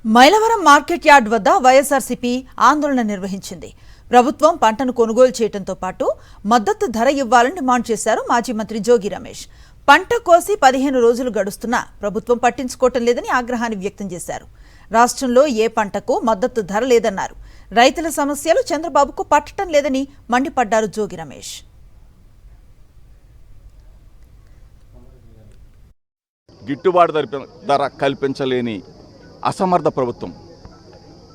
Mylavaram market yard వద్ద వైఎస్ఆర్సీపీ ఆందోళన నిర్వహించింది. ప్రభుత్వం పంటను కొనుగోలు చేయడంతో పాటు మద్దతు ధర ఇవ్వాలని డిమాండ్ చేశారు మాజీ మంత్రి జోగి రమేష్. పంట కోసి 15 రోజులు గడుస్తున్నా ప్రభుత్వం పట్టించుకోవటం లేదని ఆగ్రహాన్ని వ్యక్తం చేశారు. రాష్ట్రంలో ఏ పంటకు మద్దతు ధర లేదన్నారు. రైతుల సమస్యలు చంద్రబాబుకు పట్టడం లేదని మండిపడ్డారు జోగి రమేష్. గిట్టుబాటు ధర కల్పించలేని అసమర్థ ప్రభుత్వం.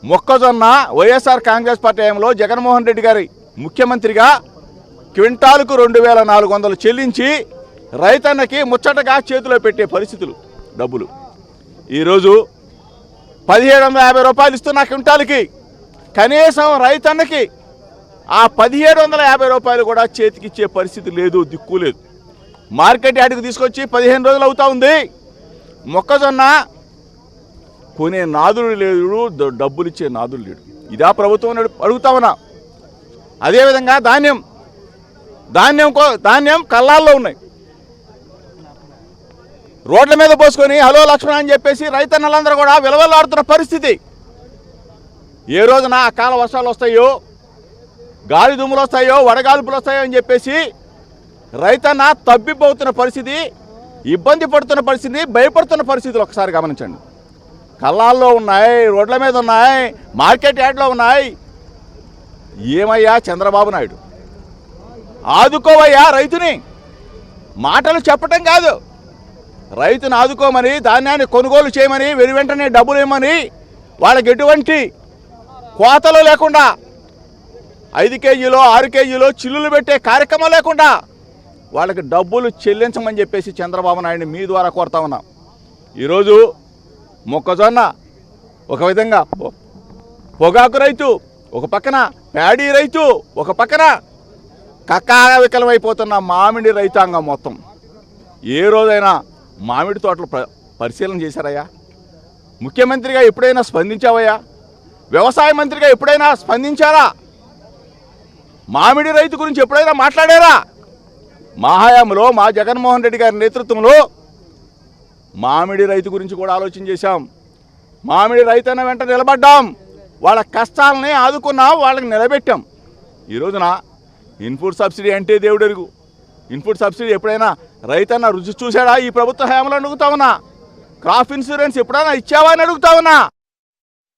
మొక్కజొన్న వైఎస్ఆర్ కాంగ్రెస్ పార్టీ హయాంలో జగన్మోహన్ రెడ్డి గారి ముఖ్యమంత్రిగా క్వింటాలకు 2400 చెల్లించి రైతన్నకి ముచ్చటగా చేతిలో పెట్టే పరిస్థితులు. డబ్బులు ఈరోజు 1750 రూపాయలు ఇస్తున్న క్వింటాల్కి కనీసం రైతన్నకి ఆ 1750 రూపాయలు కూడా చేతికిచ్చే పరిస్థితి లేదు, దిక్కు లేదు. మార్కెట్ యార్డుకు తీసుకొచ్చి 15 రోజులు అవుతా ఉంది. మొక్కజొన్న కొనే నాదుడు లేడు, డబ్బులు ఇచ్చే నాదుడు లేడు. ఇదా ప్రభుత్వం అడుగుతా ఉన్నా. అదేవిధంగా ధాన్యం కళ్ళాల్లో ఉన్నాయి. రోడ్ల మీద పోసుకొని హలో లక్ష్మణ అని చెప్పేసి రైతన్నలందరూ కూడా విలవెల్లాడుతున్న పరిస్థితి. ఏ రోజున అకాల వర్షాలు వస్తాయో, గాలి దుమ్ములు వస్తాయో, వడగాల్పులు వస్తాయో అని చెప్పేసి రైతన్న తబ్బిపోతున్న పరిస్థితి, ఇబ్బంది పడుతున్న పరిస్థితి, భయపడుతున్న పరిస్థితులు ఒకసారి గమనించండి. కళ్ళాల్లో ఉన్నాయి, రోడ్ల మీద ఉన్నాయి, మార్కెట్ యార్డ్లో ఉన్నాయి. ఏమయ్యా చంద్రబాబు నాయుడు, ఆదుకోవయ్యా రైతుని. మాటలు చెప్పటం కాదు, రైతుని ఆదుకోమని, ధాన్యాన్ని కొనుగోలు చేయమని, వెంటనే డబ్బులు ఇవ్వమని, వాళ్ళకి ఎటువంటి కోతలు లేకుండా 5 కేజీలో 6 కేజీలో చిల్లులు పెట్టే కార్యక్రమం లేకుండా వాళ్ళకి డబ్బులు చెల్లించమని చెప్పేసి చంద్రబాబు నాయుడిని మీ ద్వారా కోరుతా ఉన్నాం. ఈరోజు మొక్కజొన్న ఒక విధంగా పొగాకు రైతు ఒక పక్కన, ప్యాడీ రైతు ఒక పక్కన, కక్కావికలమైపోతున్న మామిడి రైతాంగం మొత్తం. ఏ రోజైనా మామిడి తోటలు పరిశీలన చేశారయ్యా? ముఖ్యమంత్రిగా ఎప్పుడైనా స్పందించావయ్యా? వ్యవసాయ మంత్రిగా ఎప్పుడైనా స్పందించారా? మామిడి రైతు గురించి ఎప్పుడైనా మాట్లాడారా? మా హయాంలో, మా జగన్మోహన్ రెడ్డి గారి నేతృత్వంలో మామిడి రైతు గురించి కూడా ఆలోచన చేశాం. మామిడి రైతన్న వెంట నిలబడ్డాం, వాళ్ళ కష్టాలని ఆదుకున్నాం, వాళ్ళకి నిలబెట్టాం. ఈ రోజున ఇన్పుట్ సబ్సిడీ అంటే దేవుడెరుగు. ఇన్పుట్ సబ్సిడీ ఎప్పుడైనా రైతన్న రుచి చూశాడా ఈ ప్రభుత్వ హయాంలో అడుగుతా ఉన్నా? క్రాప్ ఇన్సూరెన్స్ ఎప్పుడైనా ఇచ్చావా అని అడుగుతా ఉన్నా?